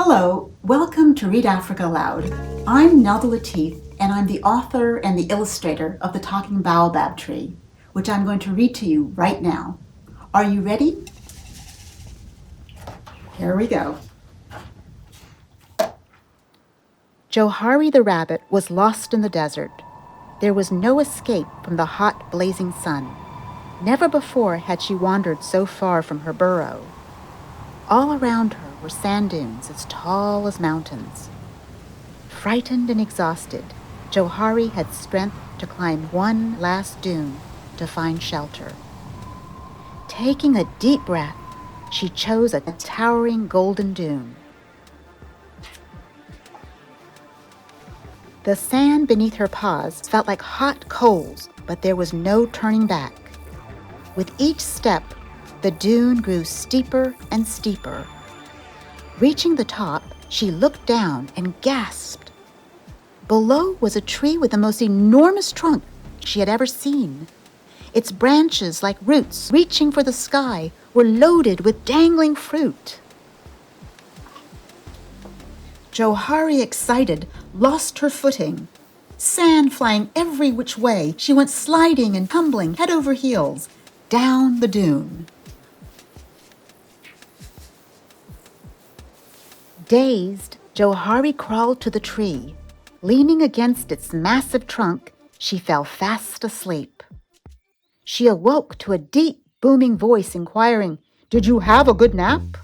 Hello, welcome to Read Africa Aloud. I'm Nelda LaTeef, and I'm the author and the illustrator of the Talking Baobab Tree, which I'm going to read to you right now. Are you ready? Here we go. Johari the rabbit was lost in the desert. There was no escape from the hot, blazing sun. Never before had she wandered so far from her burrow. All around her were sand dunes as tall as mountains. Frightened and exhausted, Johari had strength to climb one last dune to find shelter. Taking a deep breath, she chose a towering golden dune. The sand beneath her paws felt like hot coals, but there was no turning back. With each step, the dune grew steeper and steeper. Reaching the top, she looked down and gasped. Below was a tree with the most enormous trunk she had ever seen. Its branches, like roots reaching for the sky, were loaded with dangling fruit. Johari, excited, lost her footing. Sand flying every which way, she went sliding and tumbling head over heels down the dune. Dazed, Johari crawled to the tree. Leaning against its massive trunk, she fell fast asleep. She awoke to a deep, booming voice inquiring, "Did you have a good nap?"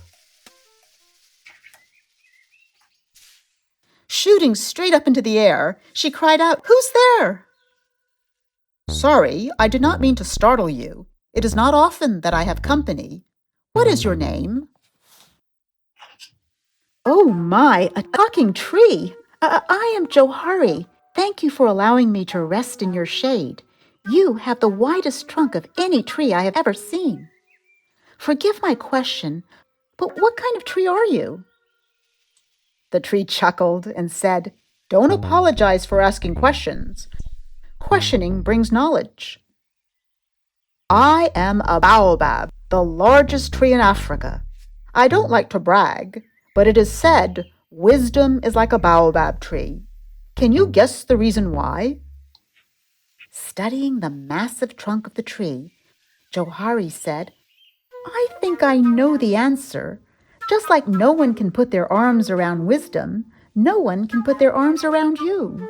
Shooting straight up into the air, she cried out, "Who's there?" "Sorry, I did not mean to startle you. It is not often that I have company. What is your name?" "Oh my, a talking tree! I am Johari. Thank you for allowing me to rest in your shade. You have the widest trunk of any tree I have ever seen. Forgive my question, but what kind of tree are you?" The tree chuckled and said, "Don't apologize for asking questions. Questioning brings knowledge. I am a baobab, the largest tree in Africa. I don't like to brag, but it is said wisdom is like a baobab tree. Can you guess the reason why?" Studying the massive trunk of the tree, Johari said, "I think I know the answer. Just like no one can put their arms around wisdom, no one can put their arms around you."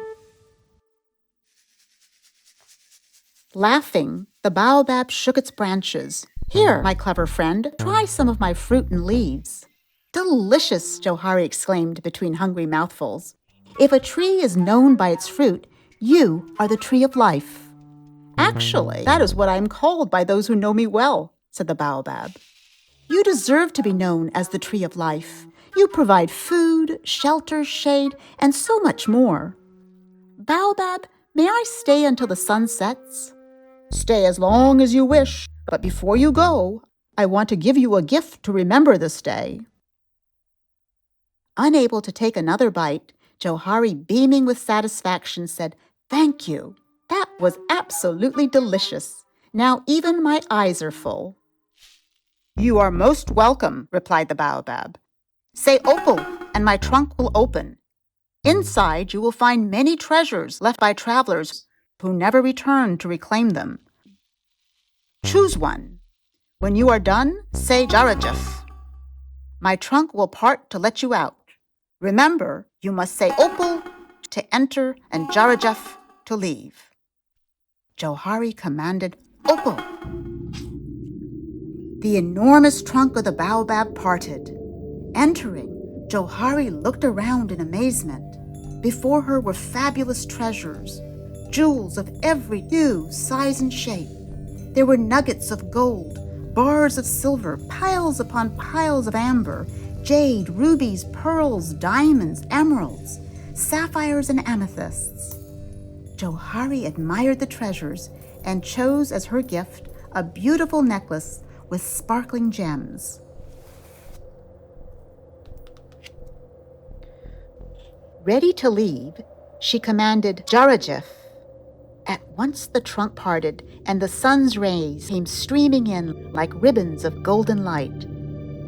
Laughing, the baobab shook its branches. "Here, my clever friend, try some of my fruit and leaves." "Delicious," Johari exclaimed between hungry mouthfuls. "If a tree is known by its fruit, you are the tree of life." "Actually, that is what I am called by those who know me well," said the baobab. "You deserve to be known as the tree of life. You provide food, shelter, shade, and so much more. Baobab, may I stay until the sun sets?" "Stay as long as you wish, but before you go, I want to give you a gift to remember this day." Unable to take another bite, Johari, beaming with satisfaction, said, "Thank you. That was absolutely delicious. Now even my eyes are full." "You are most welcome," replied the baobab. "Say opal, and my trunk will open. Inside you will find many treasures left by travelers who never returned to reclaim them. Choose one. When you are done, say jarajef. My trunk will part to let you out. Remember, you must say opal to enter and jarajef to leave." Johari commanded, "Opal." The enormous trunk of the baobab parted. Entering, Johari looked around in amazement. Before her were fabulous treasures, jewels of every hue, size, and shape. There were nuggets of gold, bars of silver, piles upon piles of amber, jade, rubies, pearls, diamonds, emeralds, sapphires, and amethysts. Johari admired the treasures and chose as her gift a beautiful necklace with sparkling gems. Ready to leave, she commanded jarajef. At once the trunk parted, and the sun's rays came streaming in like ribbons of golden light.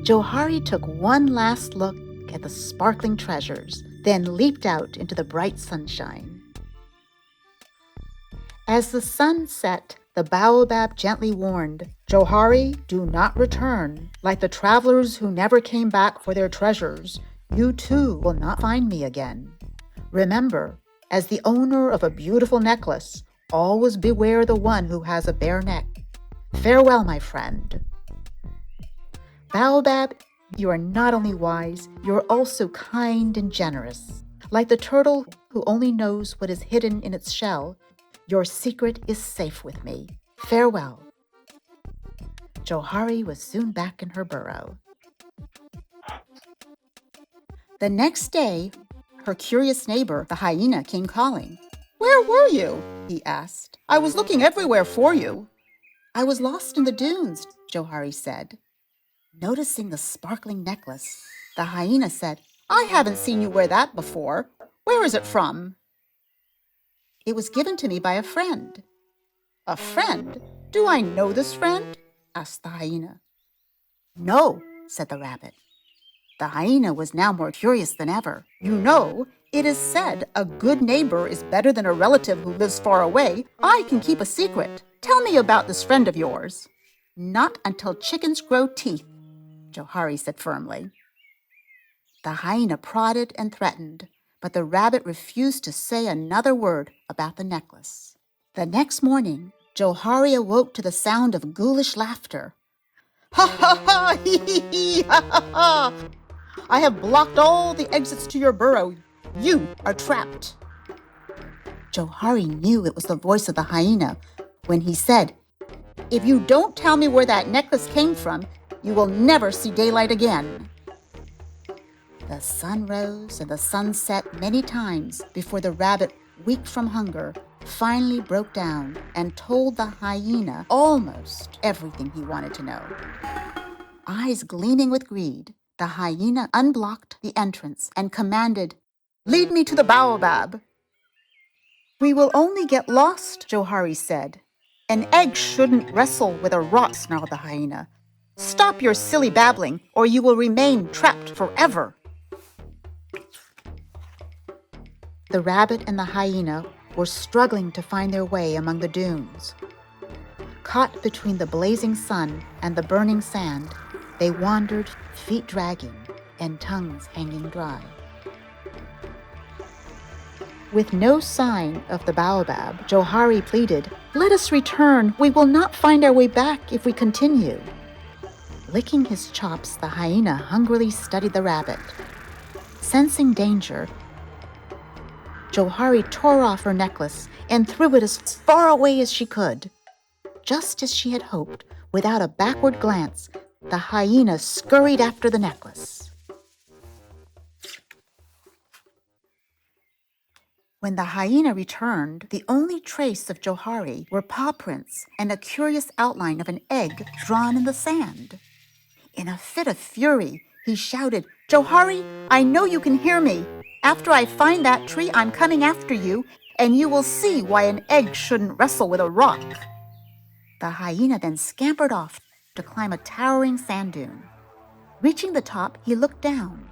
Johari took one last look at the sparkling treasures, then leaped out into the bright sunshine. As the sun set, the baobab gently warned, "Johari, do not return. Like the travelers who never came back for their treasures, you too will not find me again. Remember, as the owner of a beautiful necklace, always beware the one who has a bare neck. Farewell, my friend." Baobab, you are not only wise, you are also kind and generous. Like the turtle who only knows what is hidden in its shell, your secret is safe with me. Farewell. Johari was soon back in her burrow. The next day, her curious neighbor, the hyena, came calling. "Where were you?" he asked. "I was looking everywhere for you." "I was lost in the dunes," Johari said. Noticing the sparkling necklace, the hyena said, "I haven't seen you wear that before. Where is it from?" "It was given to me by a friend." "A friend? Do I know this friend?" asked the hyena. "No," said the rabbit. The hyena was now more curious than ever. "You know, it is said a good neighbor is better than a relative who lives far away. I can keep a secret. Tell me about this friend of yours." "Not until chickens grow teeth," Johari said firmly. The hyena prodded and threatened, but the rabbit refused to say another word about the necklace. The next morning, Johari awoke to the sound of ghoulish laughter. "Ha ha ha! Hee hee hee! Ha ha ha! I have blocked all the exits to your burrow. You are trapped." Johari knew it was the voice of the hyena when he said, "If you don't tell me where that necklace came from, you will never see daylight again." The sun rose and the sun set many times before the rabbit, weak from hunger, finally broke down and told the hyena almost everything he wanted to know. Eyes gleaming with greed, the hyena unblocked the entrance and commanded, "Lead me to the baobab." "We will only get lost," Johari said. "An egg shouldn't wrestle with a rock," snarled the hyena. "Stop your silly babbling, or you will remain trapped forever." The rabbit and the hyena were struggling to find their way among the dunes. Caught between the blazing sun and the burning sand, they wandered, feet dragging and tongues hanging dry. With no sign of the baobab, Johari pleaded, "Let us return. We will not find our way back if we continue." Licking his chops, the hyena hungrily studied the rabbit. Sensing danger, Johari tore off her necklace and threw it as far away as she could. Just as she had hoped, without a backward glance, the hyena scurried after the necklace. When the hyena returned, the only trace of Johari were paw prints and a curious outline of an egg drawn in the sand. In a fit of fury, he shouted, "Johari, I know you can hear me. After I find that tree, I'm coming after you, and you will see why an egg shouldn't wrestle with a rock." The hyena then scampered off to climb a towering sand dune. Reaching the top, he looked down.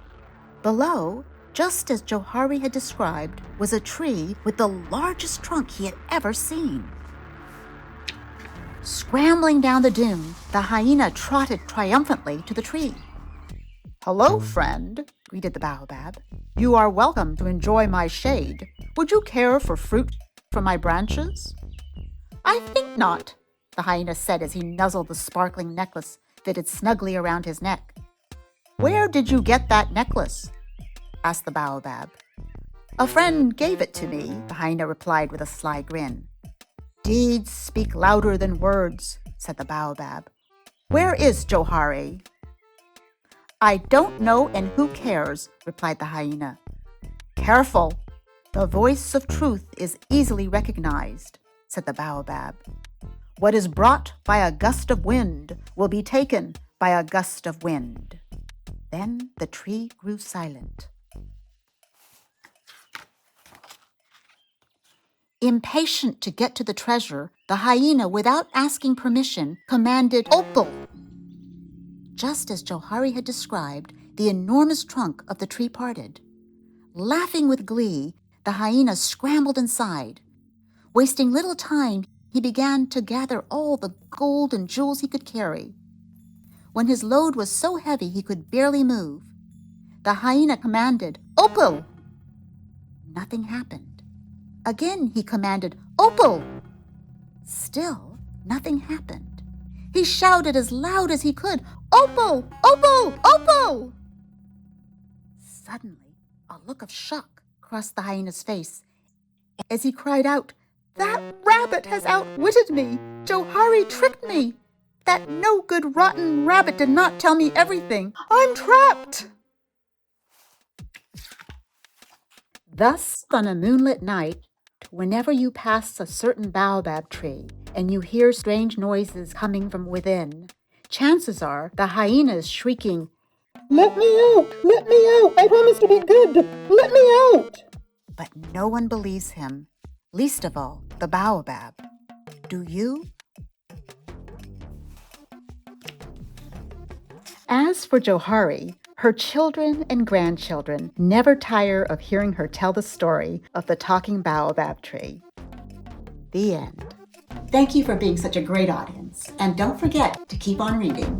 Below, just as Johari had described, was a tree with the largest trunk he had ever seen. Scrambling down the dune, the hyena trotted triumphantly to the tree. "Hello, friend," greeted the baobab. "You are welcome to enjoy my shade. Would you care for fruit from my branches?" "I think not," the hyena said as he nuzzled the sparkling necklace fitted snugly around his neck. "Where did you get that necklace?" asked the baobab. "A friend gave it to me," the hyena replied with a sly grin. "Deeds speak louder than words," said the baobab. "Where is Johari?" "I don't know, and who cares?" replied the hyena. "Careful! The voice of truth is easily recognized," said the baobab. "What is brought by a gust of wind will be taken by a gust of wind." Then the tree grew silent. Impatient to get to the treasure, the hyena, without asking permission, commanded, "Opal!" Just as Johari had described, the enormous trunk of the tree parted. Laughing with glee, the hyena scrambled inside. Wasting little time, he began to gather all the gold and jewels he could carry. When his load was so heavy he could barely move, the hyena commanded, "Opal!" Nothing happened. Again he commanded, "Opal!" Still, nothing happened. He shouted as loud as he could, "Opal! Opal! Opal!" Suddenly, a look of shock crossed the hyena's face as he cried out, "That rabbit has outwitted me! Johari tricked me! That no-good rotten rabbit did not tell me everything! I'm trapped!" Thus, on a moonlit night, whenever you pass a certain baobab tree and you hear strange noises coming from within, chances are the hyena is shrieking, "Let me out! Let me out! I promise to be good! Let me out!" But no one believes him, least of all the baobab. Do you? As for Johari, her children and grandchildren never tire of hearing her tell the story of the talking baobab tree. The end. Thank you for being such a great audience, and don't forget to keep on reading.